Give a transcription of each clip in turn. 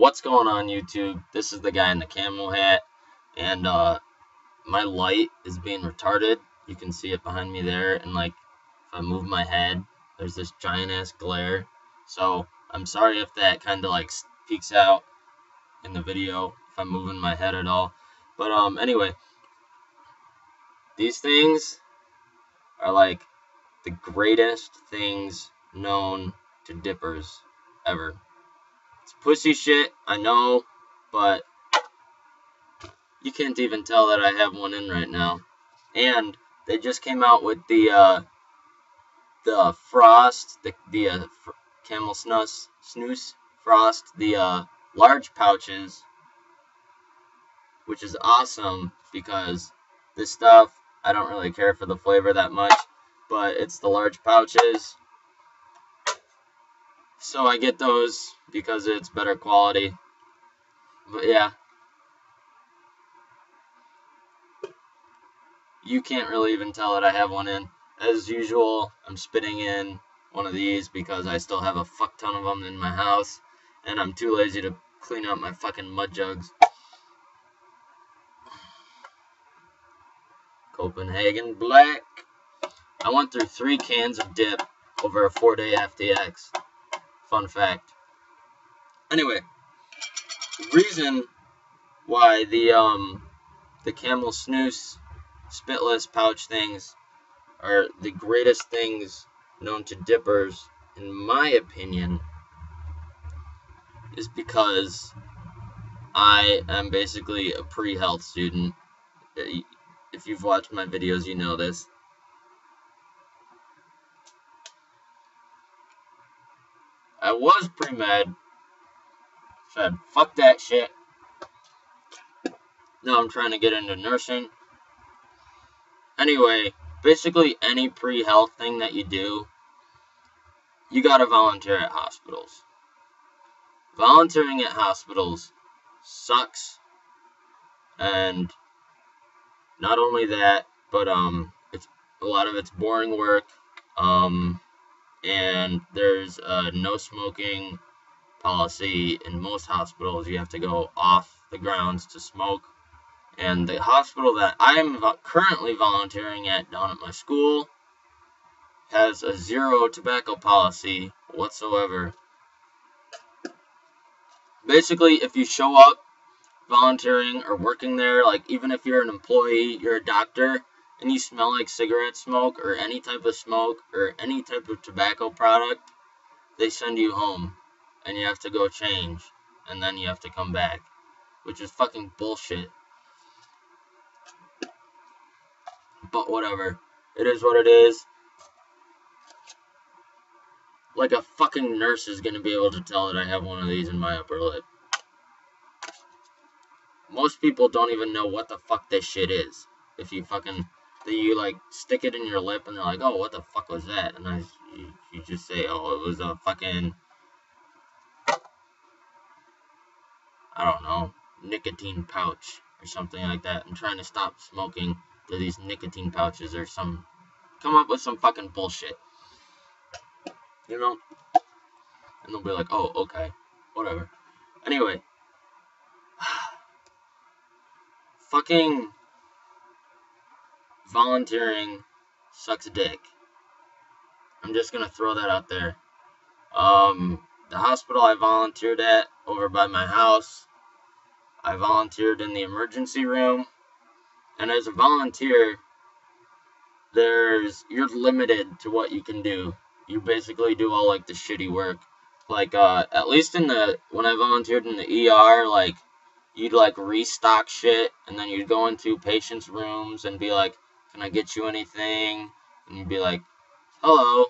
What's going on, YouTube? This is the guy in the camo hat, and my light is being retarded. You can see it behind me there, and like if I move my head, there's this giant ass glare. So I'm sorry if that kind of like peeks out in the video if I'm moving my head at all. But anyway, these things are like the greatest things known to dippers ever. It's pussy shit, I know, but you can't even tell that I have one in right now. And they just came out with the Frost, the Camel Snus Frost, the large pouches, which is awesome because this stuff, I don't really care for the flavor that much, but it's the large pouches. So I get those because it's better quality. But yeah. You can't really even tell that I have one in. As usual, I'm spitting in one of these because I still have a fuck ton of them in my house, and I'm too lazy to clean out my fucking mud jugs. Copenhagen Black. I went through 3 cans of dip over a 4-day FTX. Fun fact. Anyway, the reason why the Camel Snus spitless pouch things are the greatest things known to dippers, in my opinion, is because I am basically a pre-health student. If you've watched my videos, you know this. I was pre-med, said fuck that shit. Now I'm trying to get into nursing. Anyway, basically any pre-health thing that you do, you gotta volunteer at hospitals. Volunteering at hospitals sucks, and not only that, but it's a lot of it's boring work, and there's a no smoking policy in most hospitals. You have to go off the grounds to smoke. And the hospital that I'm currently volunteering at down at my school has a zero tobacco policy whatsoever. Basically, if you show up volunteering or working there, like even if you're an employee, you're a doctor, and you smell like cigarette smoke or any type of smoke or any type of tobacco product, they send you home and you have to go change and then you have to come back, which is fucking bullshit. But whatever. It is what it is. Like a fucking nurse is gonna be able to tell that I have one of these in my upper lip. Most people don't even know what the fuck this shit is. If you fucking... you like stick it in your lip and they're like, oh, what the fuck was that? And you just say, oh, it was a fucking... I don't know, nicotine pouch or something like that. I'm trying to stop smoking through these nicotine pouches or some... Come up with some fucking bullshit. You know? And they'll be like, oh, okay, whatever. Anyway. Fucking volunteering sucks dick. I'm just gonna throw that out there. The hospital I volunteered at over by my house, I volunteered in the emergency room. And as a volunteer, you're limited to what you can do. You basically do all like the shitty work. Like at least when I volunteered in the ER, like you'd like restock shit, and then you'd go into patients' rooms and be like, can I get you anything? And you'd be like, hello,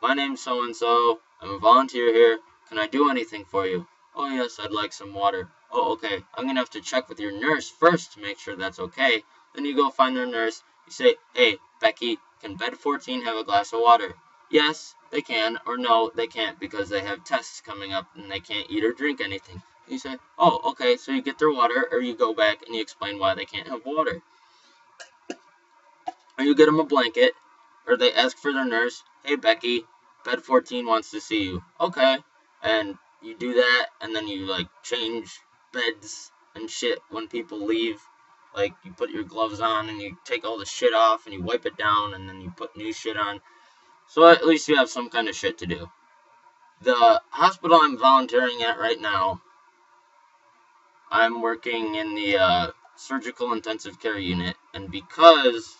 my name's so and so, I'm a volunteer here, can I do anything for you? Oh yes, I'd like some water. Oh okay, I'm gonna have to check with your nurse first to make sure that's okay. Then you go find their nurse, you say, hey, Becky, can bed 14 have a glass of water? Yes, they can, or no, they can't because they have tests coming up and they can't eat or drink anything. You say, oh, okay, so you get their water, or you go back and you explain why they can't have water. Or you get them a blanket, or they ask for their nurse, hey, Becky, bed 14 wants to see you. Okay, and you do that, and then you, like, change beds and shit when people leave. Like, you put your gloves on, and you take all the shit off, and you wipe it down, and then you put new shit on. So at least you have some kind of shit to do. The hospital I'm volunteering at right now, I'm working in the surgical intensive care unit, and because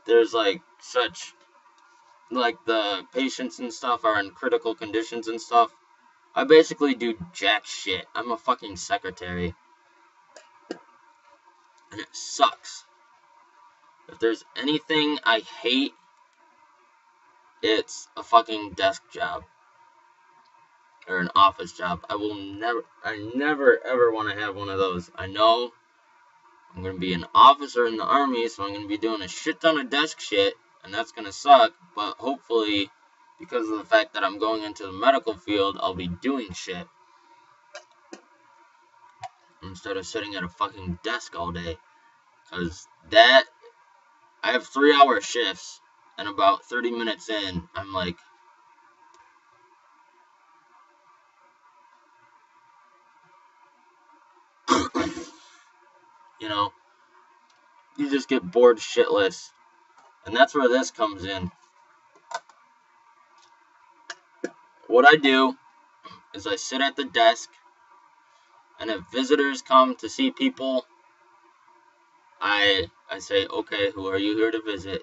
there's, like, such, like, the patients and stuff are in critical conditions and stuff, I basically do jack shit. I'm a fucking secretary. And it sucks. If there's anything I hate, it's a fucking desk job. Or an office job. I never ever want to have one of those. I know I'm going to be an officer in the army, so I'm going to be doing a shit ton of desk shit, and that's going to suck, but hopefully, because of the fact that I'm going into the medical field, I'll be doing shit. Instead of sitting at a fucking desk all day. Because I have 3-hour shifts, and about 30 minutes in, I'm like, you know, you just get bored shitless. And that's where this comes in. What I do is I sit at the desk, and if visitors come to see people, I say, okay, who are you here to visit?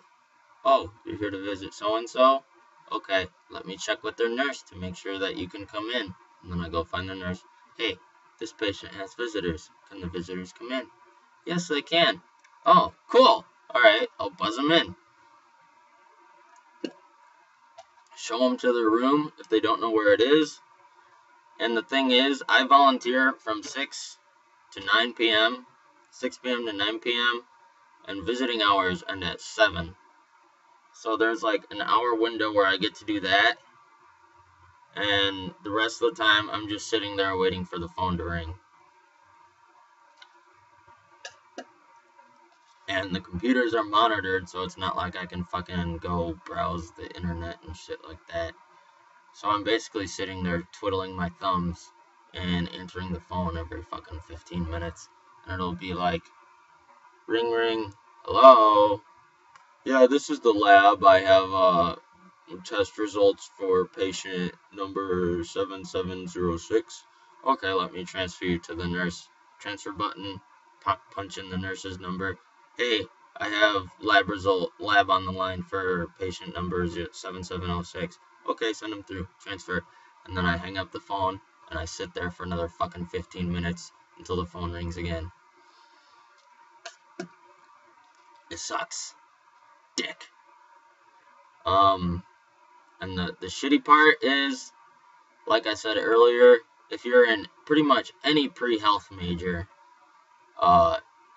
Oh, you're here to visit so-and-so? Okay, let me check with their nurse to make sure that you can come in. And then I go find the nurse. Hey, this patient has visitors. Can the visitors come in? Yes, they can. Oh, cool. Alright, I'll buzz them in. Show them to their room if they don't know where it is. And the thing is, I volunteer from 6 to 9 p.m., 6 p.m. to 9 p.m., and visiting hours end at 7. So there's like an hour window where I get to do that. And the rest of the time, I'm just sitting there waiting for the phone to ring. And the computers are monitored, so it's not like I can fucking go browse the internet and shit like that. So I'm basically sitting there twiddling my thumbs and answering the phone every fucking 15 minutes. And it'll be like, ring, ring, hello? Yeah, this is the lab. I have test results for patient number 7706. Okay, let me transfer you to the nurse. Transfer button, punch in the nurse's number. Hey, I have lab on the line for patient number 7706. Okay, send them through. Transfer. And then I hang up the phone, and I sit there for another fucking 15 minutes until the phone rings again. It sucks. Dick. And the shitty part is, like I said earlier, if you're in pretty much any pre-health major,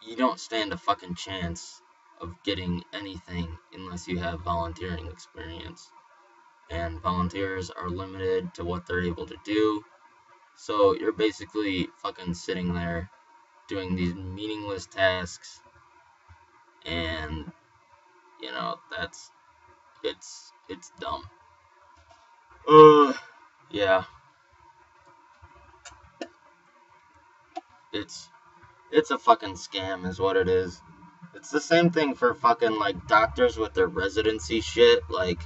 you don't stand a fucking chance of getting anything unless you have volunteering experience. And volunteers are limited to what they're able to do. So you're basically fucking sitting there doing these meaningless tasks. And, you know, it's dumb. Yeah. It's a fucking scam is what it is. It's the same thing for fucking, like, doctors with their residency shit. Like,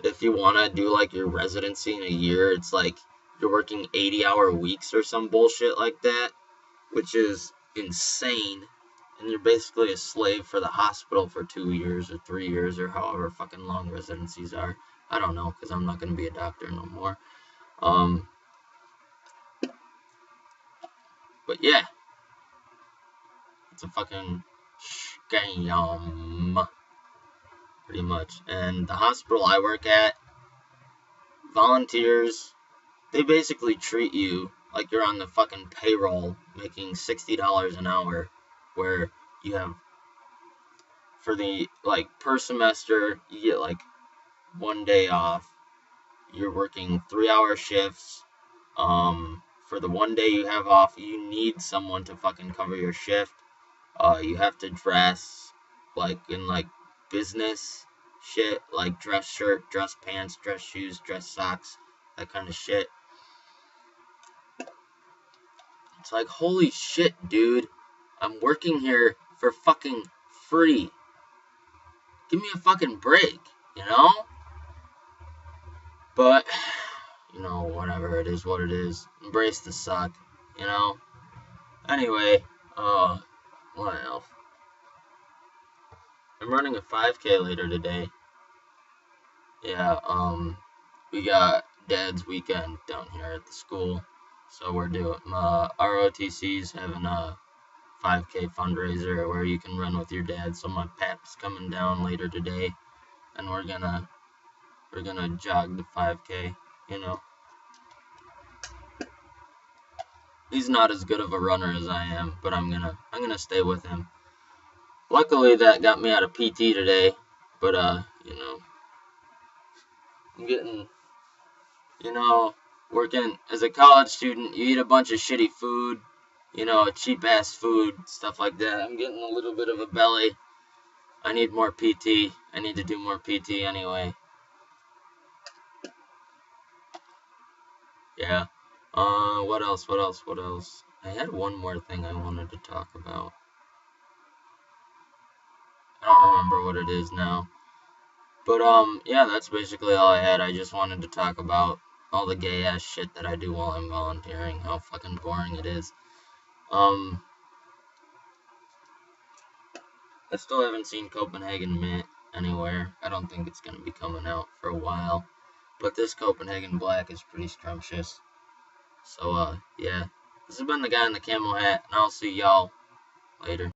if you want to do, like, your residency in a year, it's like you're working 80-hour weeks or some bullshit like that, which is insane. And you're basically a slave for the hospital for 2 years or 3 years or however fucking long residencies are. I don't know, because I'm not going to be a doctor no more. But yeah. It's a fucking scam. Pretty much. And the hospital I work at, volunteers, they basically treat you like you're on the fucking payroll making $60 an hour, where you have, for the, like, per semester, you get, like, 1 day off. You're working 3-hour shifts. For the 1 day you have off, you need someone to fucking cover your shift. You have to dress, like, in, like, business shit, like dress shirt, dress pants, dress shoes, dress socks, that kind of shit. It's like, holy shit, dude. I'm working here for fucking free. Give me a fucking break, you know? But, you know, whatever, it is what it is. Embrace the suck, you know? Anyway, what else? I'm running a 5K later today. Yeah, we got Dad's weekend down here at the school. So we're doing, ROTC's having a 5K fundraiser where you can run with your dad. So my pap's coming down later today, and we're gonna jog the 5K, you know. He's not as good of a runner as I am, but I'm gonna stay with him. Luckily that got me out of PT today, but you know, I'm getting, you know, working as a college student, you eat a bunch of shitty food, you know, cheap ass food, stuff like that. I'm getting a little bit of a belly. I need more PT. I need to do more PT anyway. Yeah. What else? I had one more thing I wanted to talk about. I don't remember what it is now. But, yeah, that's basically all I had. I just wanted to talk about all the gay-ass shit that I do while I'm volunteering. How fucking boring it is. I still haven't seen Copenhagen Mint anywhere. I don't think it's gonna be coming out for a while. But this Copenhagen Black is pretty scrumptious. So, yeah. This has been the guy in the camo hat, and I'll see y'all later.